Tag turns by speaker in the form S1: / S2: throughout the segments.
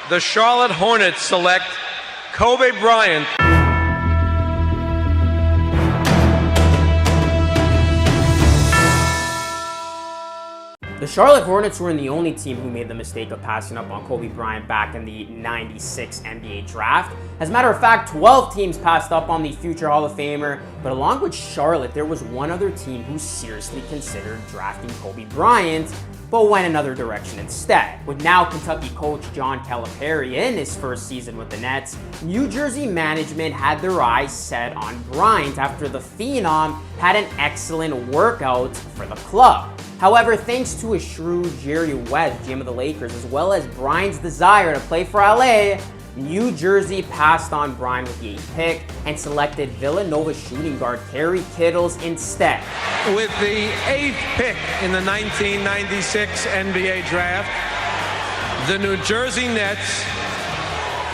S1: the Charlotte Hornets select Kobe Bryant.
S2: The Charlotte Hornets weren't the only team who made the mistake of passing up on Kobe Bryant back in the '96 NBA draft. As a matter of fact, 12 teams passed up on the future Hall of Famer, but along with Charlotte, there was one other team who seriously considered drafting Kobe Bryant, but went another direction instead. With now Kentucky coach John Calipari in his first season with the Nets, New Jersey management had their eyes set on Bryant after the Phenom had an excellent workout for the club. However, thanks to a shrewd Jerry West, GM of the Lakers, as well as Bryant's desire to play for LA, New Jersey passed on Bryant with the 8th pick and selected Villanova shooting guard Kerry Kittles instead.
S1: With the 8th pick in the 1996 NBA draft, the New Jersey Nets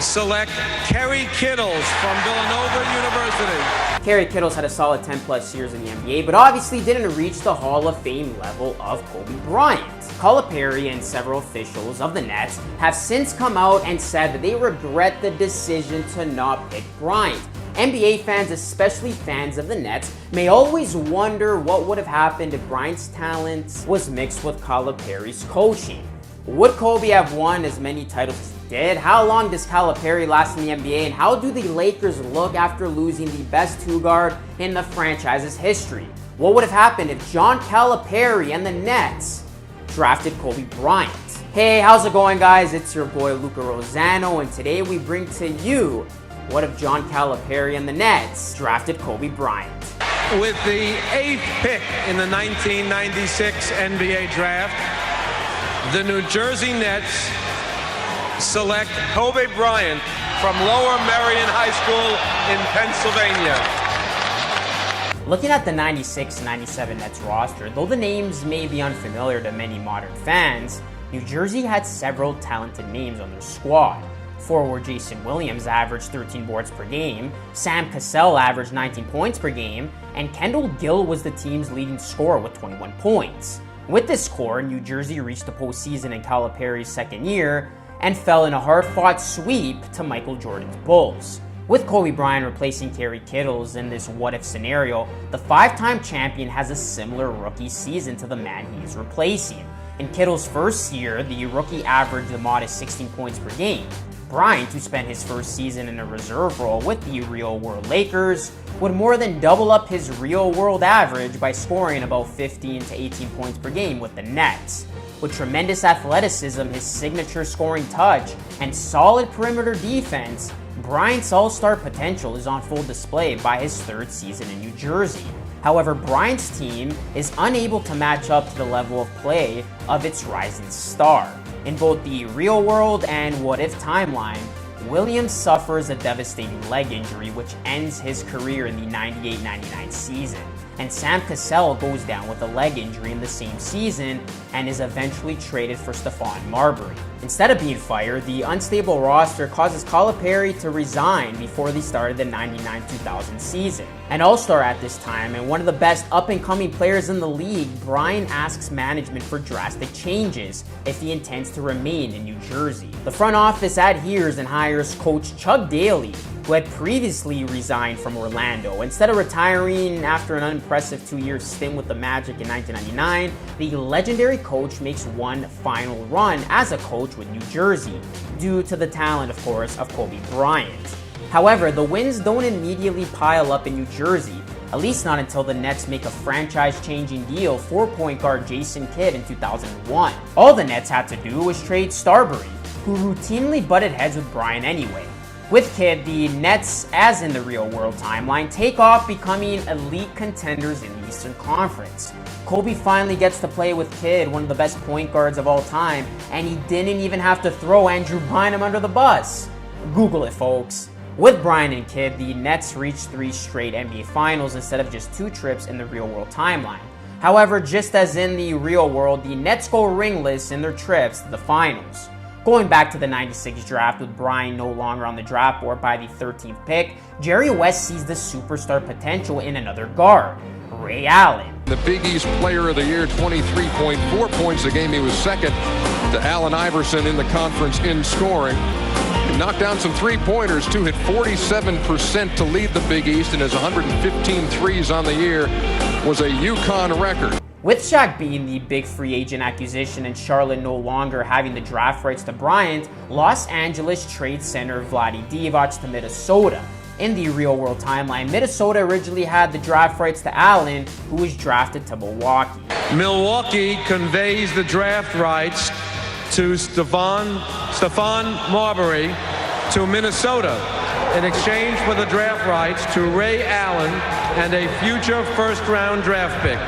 S1: select Kerry Kittles from Villanova University.
S2: Kerry Kittles had a solid 10-plus years in the NBA, but obviously didn't reach the Hall of Fame level of Kobe Bryant. Calipari and several officials of the Nets have since come out and said that they regret the decision to not pick Bryant. NBA fans, especially fans of the Nets, may always wonder what would have happened if Bryant's talent was mixed with Calipari's coaching. Would Kobe have won as many titles as he did? How long does Calipari last in the NBA? And how do the Lakers look after losing the best two-guard in the franchise's history? What would have happened if John Calipari and the Nets drafted Kobe Bryant? Hey, how's it going, guys? It's your boy Luca Rosano, and today we bring to you what if John Calipari and the Nets drafted Kobe Bryant.
S1: With the 8th pick in the 1996 NBA draft, the New Jersey Nets select Kobe Bryant from Lower Merion High School in Pennsylvania.
S2: Looking at the 96-97 Nets roster, though the names may be unfamiliar to many modern fans, New Jersey had several talented names on their squad. Forward Jason Williams averaged 13 boards per game, Sam Cassell averaged 19 points per game, and Kendall Gill was the team's leading scorer with 21 points. With this core, New Jersey reached the postseason in Calipari's second year and fell in a hard-fought sweep to Michael Jordan's Bulls. With Kobe Bryant replacing Kerry Kittles in this what-if scenario, the 5-time champion has a similar rookie season to the man he is replacing. In Kittles' first year, the rookie averaged a modest 16 points per game. Bryant, who spent his first season in a reserve role with the real-world Lakers, would more than double up his real-world average by scoring about 15 to 18 points per game with the Nets. With tremendous athleticism, his signature scoring touch, and solid perimeter defense, Bryant's all-star potential is on full display by his third season in New Jersey. However, Bryant's team is unable to match up to the level of play of its rising star. In both the real-world and what-if timeline, Williams suffers a devastating leg injury which ends his career in the 98-99 season, and Sam Cassell goes down with a leg injury in the same season and is eventually traded for Stephon Marbury. Instead of being fired, the unstable roster causes Calipari to resign before the start of the 99-2000 season. An all-star at this time and one of the best up-and-coming players in the league, Bryant asks management for drastic changes if he intends to remain in New Jersey. The front office adheres and hires coach Chuck Daly, who had previously resigned from Orlando. Instead of retiring after an unimpressive 2-year stint with the Magic in 1999, the legendary coach makes one final run as a coach with New Jersey, due to the talent, of course, of Kobe Bryant. However, the wins don't immediately pile up in New Jersey, at least not until the Nets make a franchise-changing deal for point guard Jason Kidd in 2001. All the Nets had to do was trade Starbury, who routinely butted heads with Bryant anyway. With Kidd, the Nets, as in the real-world timeline, take off becoming elite contenders in the Eastern Conference. Kobe finally gets to play with Kidd, one of the best point guards of all time, and he didn't even have to throw Andrew Bynum under the bus. Google it, folks. With Bryant and Kidd, the Nets reached 3 straight NBA Finals instead of just 2 trips in the real-world timeline. However, just as in the real world, the Nets go ringless in their trips to the Finals. Going back to the 96 draft with Bryant no longer on the draft board by the 13th pick, Jerry West sees the superstar potential in another guard, Ray Allen.
S3: The Big East Player of the Year, 23.4 points a game. He was second to Allen Iverson in the conference in scoring. He knocked down some three-pointers, too. Hit 47% to lead the Big East, and his 115 threes on the year was a UConn record.
S2: With Shaq being the big free agent acquisition and Charlotte no longer having the draft rights to Bryant, Los Angeles trades center Vlade Divac to Minnesota. In the real-world timeline, Minnesota originally had the draft rights to Allen, who was drafted to Milwaukee.
S1: Milwaukee conveys the draft rights to Stephon Marbury to Minnesota in exchange for the draft rights to Ray Allen and a future first-round draft pick.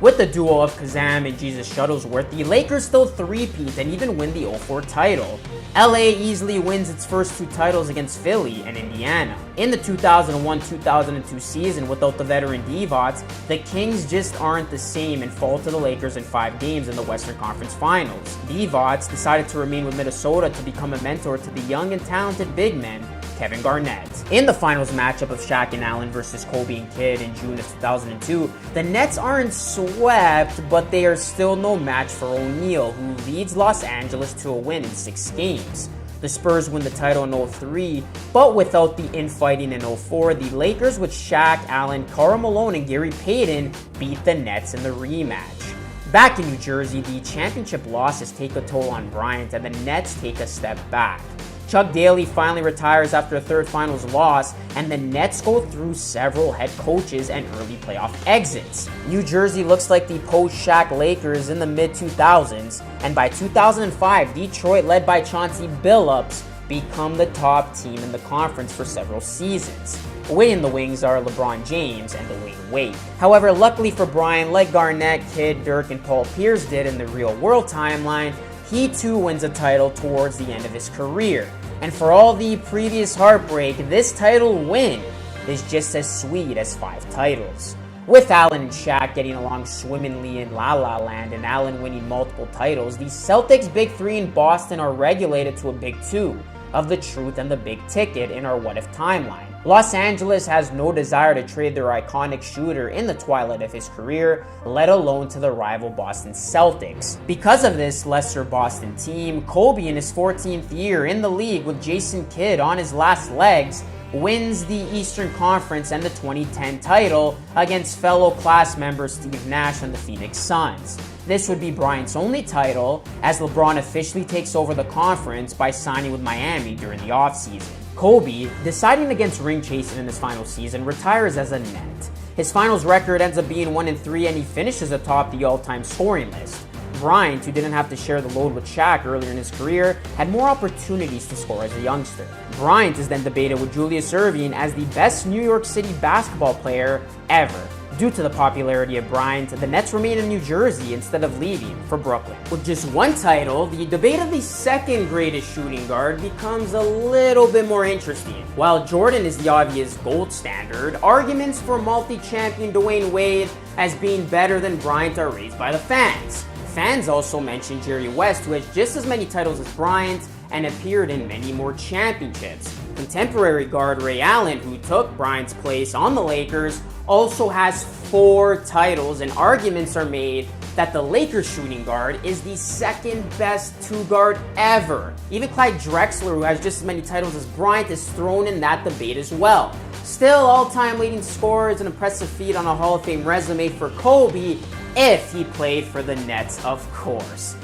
S2: With the duo of Kazam and Jesus Shuttlesworth, the Lakers still three-peat and even win the 04 title. LA easily wins its first two titles against Philly and Indiana. In the 2001-2002 season, without the veteran Divac, the Kings just aren't the same and fall to the Lakers in 5 games in the Western Conference Finals. Divac decided to remain with Minnesota to become a mentor to the young and talented big men, Kevin Garnett. In the finals matchup of Shaq and Allen versus Kobe and Kidd in June of 2002, the Nets aren't swept, but they are still no match for O'Neal, who leads Los Angeles to a win in 6 games. The Spurs win the title in 03, but without the infighting in 04, the Lakers with Shaq, Allen, Karl Malone, and Gary Payton beat the Nets in the rematch. Back in New Jersey, the championship losses take a toll on Bryant, and the Nets take a step back. Chuck Daly finally retires after a third finals loss, and the Nets go through several head coaches and early playoff exits. New Jersey looks like the post-Shaq Lakers in the mid-2000s, and by 2005, Detroit, led by Chauncey Billups, become the top team in the conference for several seasons. Away in the wings are LeBron James and Dwayne Wade. However, luckily for Bryant, like Garnett, Kidd, Dirk, and Paul Pierce did in the real-world timeline, he too wins a title towards the end of his career. And for all the previous heartbreak, this title win is just as sweet as 5 titles. With Allen and Shaq getting along swimmingly in La La Land and Allen winning multiple titles, the Celtics' Big 3 in Boston are regulated to a Big 2 of the truth and the big ticket in our what-if timeline. Los Angeles has no desire to trade their iconic shooter in the twilight of his career, let alone to the rival Boston Celtics. Because of this lesser Boston team, Kobe in his 14th year in the league with Jason Kidd on his last legs wins the Eastern Conference and the 2010 title against fellow class member Steve Nash and the Phoenix Suns. This would be Bryant's only title, as LeBron officially takes over the conference by signing with Miami during the offseason. Kobe, deciding against ring chasing in his final season, retires as a Net. His finals record ends up being 1-3, and he finishes atop the all-time scoring list. Bryant, who didn't have to share the load with Shaq earlier in his career, had more opportunities to score as a youngster. Bryant is then debated with Julius Erving as the best New York City basketball player ever. Due to the popularity of Bryant, the Nets remain in New Jersey instead of leaving for Brooklyn. With just one title, the debate of the second greatest shooting guard becomes a little bit more interesting. While Jordan is the obvious gold standard, arguments for multi-champion Dwayne Wade as being better than Bryant are raised by the fans. Fans also mention Jerry West, who has just as many titles as Bryant and appeared in many more championships. Contemporary guard Ray Allen, who took Bryant's place on the Lakers, also has 4 titles, and arguments are made that the Lakers shooting guard is the second best 2-guard ever. Even Clyde Drexler, who has just as many titles as Bryant, is thrown in that debate as well. Still, all-time leading scorer is an impressive feat on a Hall of Fame resume for Kobe, if he played for the Nets, of course.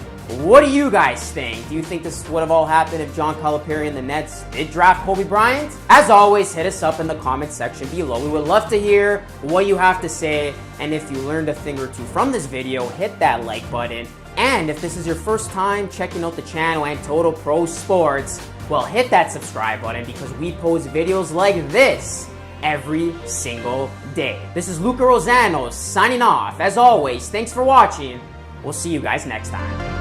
S2: What do you guys think? Do you think this would have all happened if John Calipari and the Nets did draft Kobe Bryant? As always, hit us up in the comment section below. We would love to hear what you have to say, and if you learned a thing or two from this video, hit that like button. And if this is your first time checking out the channel and Total Pro Sports, well, hit that subscribe button, because we post videos like this every single day. This is Luca Rosano signing off. As always, thanks for watching. We'll see you guys next time.